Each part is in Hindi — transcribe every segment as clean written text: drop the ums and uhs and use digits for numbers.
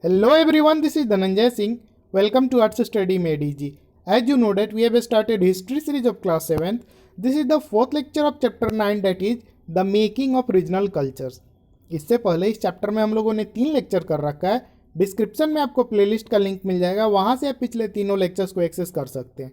Hello everyone, this is Dhananjay Singh. Welcome to Arts Study Made Easy. As you know that we have started history series of class 7th. This is the fourth lecture of chapter 9, that is the making of regional cultures. इससे पहले इस चैप्टर में हम लोगों ने 3 लेक्चर कर रखा है. डिस्क्रिप्शन में आपको प्लेलिस्ट का लिंक मिल जाएगा, वहाँ से आप पिछले तीनों लेक्चर्स को एक्सेस कर सकते हैं.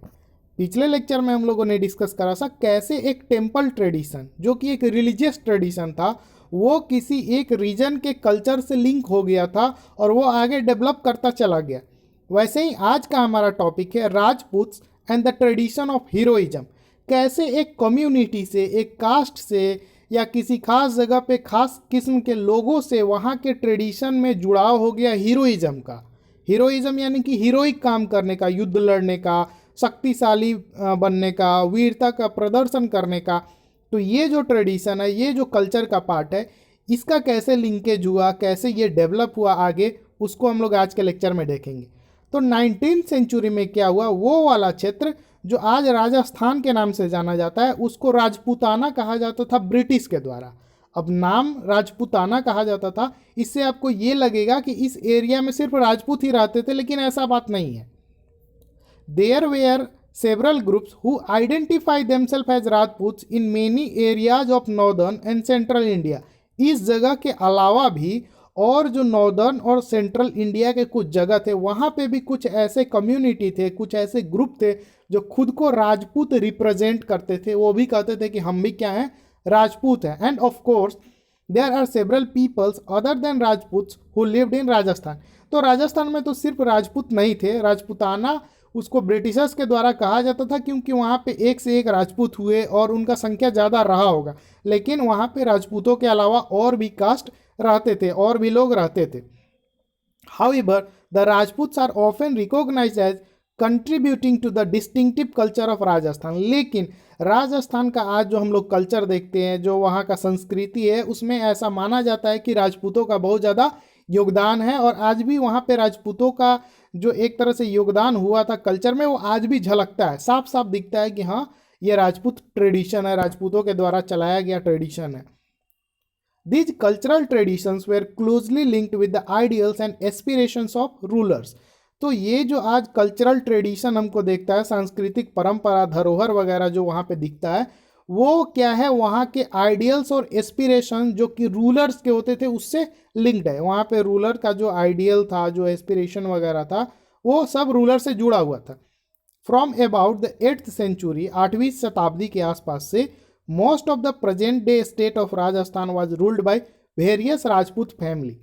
पिछले लेक्चर में हम लोगों ने डिस्कस करा था कैसे एक टेम्पल ट्रेडिशन, जो कि एक रिलीजियस ट्रेडिशन था, वो किसी एक रीजन के कल्चर से लिंक हो गया था और वो आगे डेवलप करता चला गया. वैसे ही आज का हमारा टॉपिक है Rajputs and the tradition of heroism. कैसे एक कम्युनिटी से, एक कास्ट से या किसी खास जगह पे खास किस्म के लोगों से वहाँ के ट्रेडिशन में जुड़ाव हो गया हीरोइज्म का. हीरोइज्म यानी कि हीरोइक काम करने का, युद्ध लड़ने का, शक्तिशाली बनने का, वीरता का प्रदर्शन करने का. तो ये जो ट्रेडिशन है, ये जो कल्चर का पार्ट है, इसका कैसे लिंकेज हुआ, कैसे ये डेवलप हुआ आगे, उसको हम लोग आज के लेक्चर में देखेंगे. तो 19th सेंचुरी में क्या हुआ, वो वाला क्षेत्र जो आज राजस्थान के नाम से जाना जाता है, उसको राजपूताना कहा जाता था ब्रिटिश के द्वारा. अब नाम राजपूताना कहा जाता था, इससे आपको ये लगेगा कि इस एरिया में सिर्फ राजपूत ही रहते थे, लेकिन ऐसा बात नहीं है. There were several groups who identify themselves as Rajputs in many areas of northern and central India. इस जगह के अलावा भी और जो नॉर्दर्न और सेंट्रल इंडिया के कुछ जगह थे, वहाँ पे भी कुछ ऐसे कम्युनिटी थे, कुछ ऐसे ग्रुप थे जो खुद को राजपूत रिप्रेजेंट करते थे. वो भी कहते थे कि हम भी क्या हैं, राजपूत हैं. And of course there are several peoples other than Rajputs who lived in Rajasthan. तो राजस्थान में तो सिर्फ राजपूत नहीं थे. राजपूताना उसको ब्रिटिशर्स के द्वारा कहा जाता था क्योंकि वहाँ पे एक से एक राजपूत हुए और उनका संख्या ज़्यादा रहा होगा. लेकिन वहाँ पे राजपूतों के अलावा और भी कास्ट रहते थे, और भी लोग रहते थे. However the Rajputs are often recognized as contributing to the distinctive culture of Rajasthan. लेकिन राजस्थान का आज जो हम लोग कल्चर देखते हैं, जो वहाँ का संस्कृति है, उसमें ऐसा माना जाता है कि राजपूतों का बहुत ज़्यादा योगदान है. और आज भी वहाँ पे राजपूतों का जो एक तरह से योगदान हुआ था कल्चर में, वो आज भी झलकता है, साफ साफ दिखता है कि हाँ, ये राजपूत ट्रेडिशन है, राजपूतों के द्वारा चलाया गया ट्रेडिशन है. These cultural traditions were closely linked with the ideals and aspirations of rulers. तो ये जो आज कल्चरल ट्रेडिशन हमको देखता है, सांस्कृतिक परंपरा, धरोहर वगैरह जो वहाँ पे दिखता है, वो क्या है, वहाँ के आइडियल्स और एस्पिरेशन जो कि रूलर्स के होते थे उससे लिंक्ड है. वहाँ पे रूलर का जो आइडियल था, जो एस्पिरेशन वगैरह था, वो सब रूलर से जुड़ा हुआ था. From about the 8th century, 8वीं शताब्दी के आसपास से, most of the present day state of Rajasthan was ruled by various Rajput family.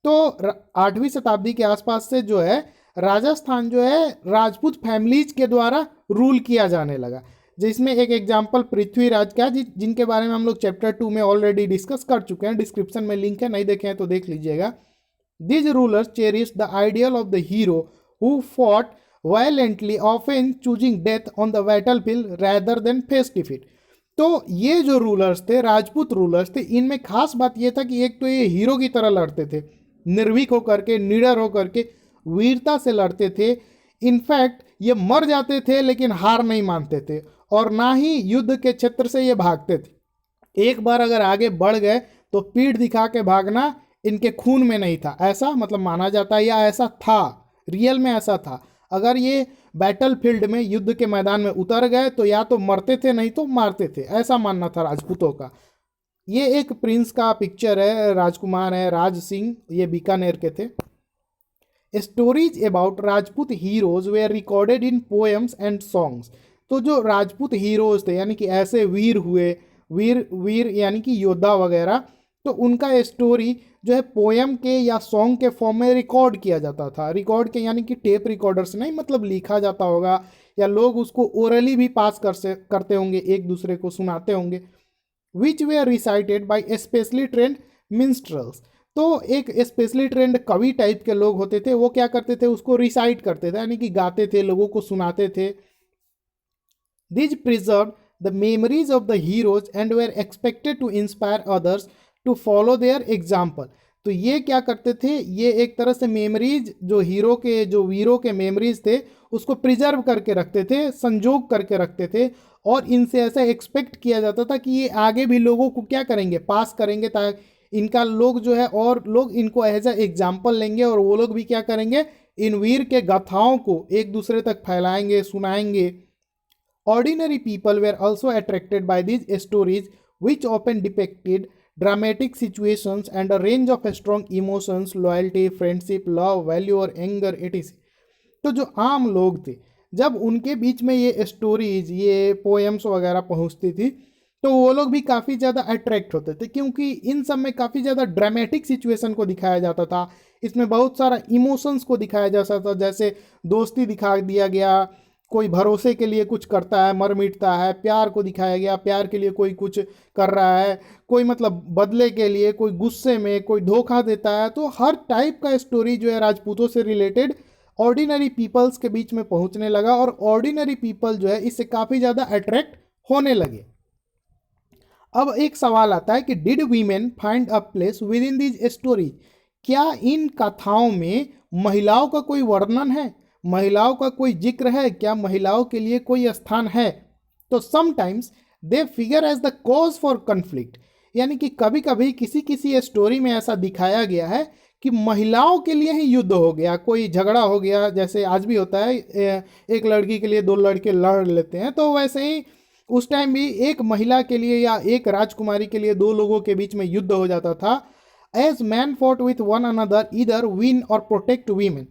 तो 8वीं शताब्दी के आसपास से जो है राजस्थान जो है राजपूत फैमिलीज के द्वारा रूल किया जाने लगा. जिसमें एक एग्जाम्पल पृथ्वीराज का, जिनके बारे में हम लोग चैप्टर 2 में ऑलरेडी डिस्कस कर चुके हैं. डिस्क्रिप्शन में लिंक है, नहीं देखे हैं तो देख लीजिएगा. These rulers cherished the ideal of the hero who fought violently, often choosing death on the battlefield rather than face defeat. तो ये जो रूलर्स थे, राजपूत रूलर्स थे, इनमें खास बात ये था कि एक तो ये हीरो की तरह लड़ते थे, निर्भीक होकर के, निडर होकर के, वीरता से लड़ते थे. इनफैक्ट ये मर जाते थे लेकिन हार नहीं मानते थे, और ना ही युद्ध के क्षेत्र से ये भागते थे. एक बार अगर आगे बढ़ गए तो पीठ दिखा के भागना इनके खून में नहीं था, ऐसा मतलब माना जाता है, या ऐसा था, रियल में ऐसा था. अगर ये बैटल फील्ड में, युद्ध के मैदान में उतर गए तो या तो मरते थे, नहीं तो मारते थे, ऐसा मानना था राजपूतों का. ये एक प्रिंस का पिक्चर है, राजकुमार है, राज सिंह, ये बीकानेर के थे. Stories about Rajput heroes were recorded in poems and songs. तो जो राजपूत हीरोज थे, यानी कि ऐसे वीर हुए, वीर वीर यानी कि योद्धा वगैरह, तो उनका स्टोरी जो है पोएम के या सॉन्ग के फॉर्म में रिकॉर्ड किया जाता था. रिकॉर्ड के यानी कि टेप रिकॉर्डर से नहीं, मतलब लिखा जाता होगा, या लोग उसको ओरली भी पास करते होंगे, एक दूसरे को सुनाते होंगे. Which were recited by specially trained minstrels. तो एक स्पेशली ट्रेंड कवि टाइप के लोग होते थे, वो क्या करते थे, उसको रिसाइट करते थे, यानी कि गाते थे, लोगों को सुनाते थे. These preserved the memories of the heroes and were expected to inspire others to follow their example. तो ये क्या करते थे, ये एक तरह से मेमोरीज, जो हीरो के, जो वीरों के मेमोरीज थे, उसको प्रिजर्व करके रखते थे, संजोग करके रखते थे, और इनसे ऐसा एक्सपेक्ट किया जाता था कि ये आगे भी लोगों को क्या करेंगे, पास करेंगे, ताकि इनका लोग जो है और लोग इनको एज ए एग्जाम्पल लेंगे और वो लोग भी क्या करेंगे, इन वीर के गाथाओं को एक दूसरे तक फैलाएंगे, सुनाएंगे। Ordinary people were also attracted by these stories, which often depicted dramatic situations and a range of strong emotions, loyalty, friendship, love, value और anger etc. तो जो आम लोग थे, जब उनके बीच में ये स्टोरीज, ये पोएम्स वगैरह पहुंचती थी, तो वो लोग भी काफ़ी ज़्यादा अट्रैक्ट होते थे, क्योंकि इन सब में काफ़ी ज़्यादा ड्रामेटिक सिचुएशन को दिखाया जाता था। इसमें बहुत सारा इमोशंस को दिखाया जाता था, जैसे दोस्ती दिखा दिया गया, कोई भरोसे के लिए कुछ करता है मर मिटता है, प्यार को दिखाया गया, प्यार के लिए कोई कुछ कर रहा है, कोई मतलब बदले के लिए, कोई गुस्से में, कोई धोखा देता है। तो हर टाइप का स्टोरी जो है राजपूतों से रिलेटेड ऑर्डिनरी पीपल्स के बीच में पहुंचने लगा और ऑर्डिनरी पीपल जो है इससे काफ़ी ज़्यादा अट्रैक्ट होने लगे। अब एक सवाल आता है कि did women find a place with in these story, क्या इन कथाओं में महिलाओं का कोई वर्णन है, महिलाओं का कोई जिक्र है, क्या महिलाओं के लिए कोई स्थान है? तो sometimes they figure as the cause for conflict, यानी कि कभी कभी किसी किसी स्टोरी में ऐसा दिखाया गया है कि महिलाओं के लिए ही युद्ध हो गया, कोई झगड़ा हो गया, जैसे आज भी होता है, एक लड़की के लिए दो लड़के लड़ लेते हैं, तो वैसे ही उस टाइम भी एक महिला के लिए या एक राजकुमारी के लिए दो लोगों के बीच में युद्ध हो जाता था। As men fought with one another either win or protect women,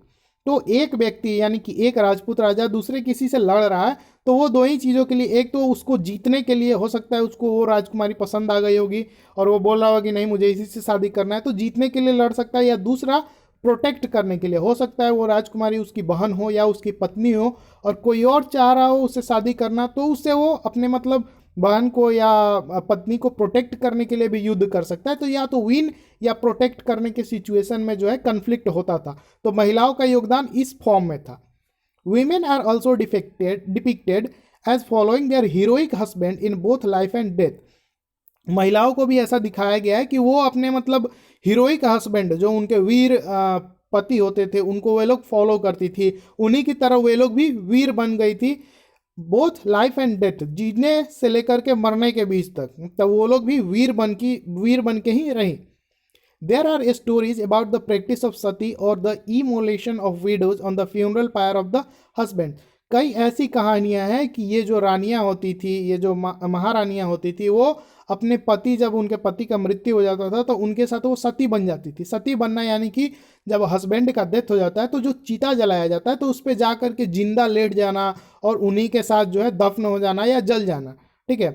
तो एक व्यक्ति यानी कि एक राजपूत राजा दूसरे किसी से लड़ रहा है, तो वो दो ही चीज़ों के लिए, एक तो उसको जीतने के लिए हो सकता है उसको वो राजकुमारी पसंद आ गई होगी और वो बोल रहा होगा कि नहीं मुझे इसी से शादी करना है, तो जीतने के लिए लड़ सकता है, या दूसरा प्रोटेक्ट करने के लिए, हो सकता है वो राजकुमारी उसकी बहन हो या उसकी पत्नी हो और कोई और चाह रहा हो उससे शादी करना, तो उससे वो अपने मतलब बहन को या पत्नी को प्रोटेक्ट करने के लिए भी युद्ध कर सकता है। तो या तो विन या प्रोटेक्ट करने के सिचुएशन में जो है कन्फ्लिक्ट होता था, तो महिलाओं का योगदान इस फॉर्म में था। Women are also depicted as following their heroic husband in both life and death, महिलाओं को भी ऐसा दिखाया गया है कि वो अपने मतलब हीरोइक हस्बैंड जो उनके वीर पति होते थे उनको वे लोग फॉलो करती थी, उन्हीं की तरह वे लोग भी वीर बन गई थी, बोथ लाइफ एंड डेथ, जीने से लेकर के मरने के बीच तक, तब वो लोग भी वीर बन के ही रही। There are stories about the practice of sati और the immolation of widows on the funeral pyre of the husband, कई ऐसी कहानियां हैं कि ये जो रानियां होती थी, ये जो महारानियां होती थी, वो अपने पति, जब उनके पति का मृत्यु हो जाता था तो उनके साथ वो सती बन जाती थी। सती बनना यानी कि जब हस्बैंड का डेथ हो जाता है तो जो चिता जलाया जाता है तो उस पर जा करके जिंदा लेट जाना और उन्हीं के साथ जो है दफन हो जाना या जल जाना, ठीक है।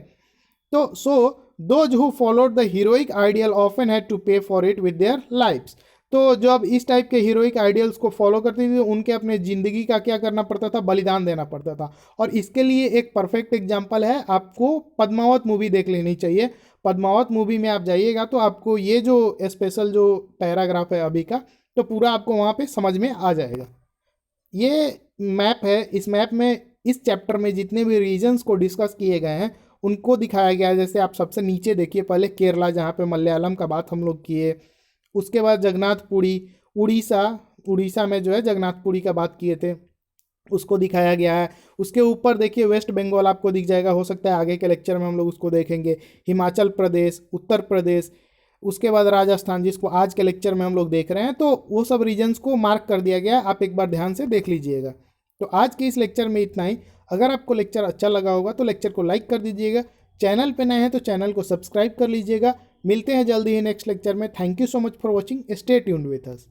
तो those who followed the heroic ideal often had to pay for it with their lives, तो जब इस टाइप के हीरोइक आइडियल्स को फॉलो करती थी उनके अपने ज़िंदगी का क्या करना पड़ता था, बलिदान देना पड़ता था। और इसके लिए एक परफेक्ट एग्जांपल है, आपको पद्मावत मूवी देख लेनी चाहिए। पद्मावत मूवी में आप जाइएगा तो आपको ये जो स्पेशल जो पैराग्राफ है अभी का, तो पूरा आपको वहाँ पे समझ में आ जाएगा। ये मैप है, इस मैप में इस चैप्टर में जितने भी रीजन्स को डिस्कस किए गए हैं उनको दिखाया गया है। जैसे आप सबसे नीचे देखिए, पहले केरला जहाँ पे मलयालम का बात हम लोग किए, उसके बाद जगन्नाथपुरी, उड़ीसा में जो है जगन्नाथपुरी का बात किए थे, उसको दिखाया गया है। उसके ऊपर देखिए वेस्ट बंगाल आपको दिख जाएगा, हो सकता है आगे के लेक्चर में हम लोग उसको देखेंगे। हिमाचल प्रदेश, उत्तर प्रदेश, उसके बाद राजस्थान, जिसको आज के लेक्चर में हम लोग देख रहे हैं, तो वो सब रीजन्स को मार्क कर दिया गया है, आप एक बार ध्यान से देख लीजिएगा। तो आज के इस लेक्चर में इतना ही। अगर आपको लेक्चर अच्छा लगा होगा तो लेक्चर को लाइक कर दीजिएगा, चैनल पे नए हैं तो चैनल को सब्सक्राइब कर लीजिएगा। मिलते हैं जल्दी ही नेक्स्ट लेक्चर में। Thank you so much for watching, stay tuned with us.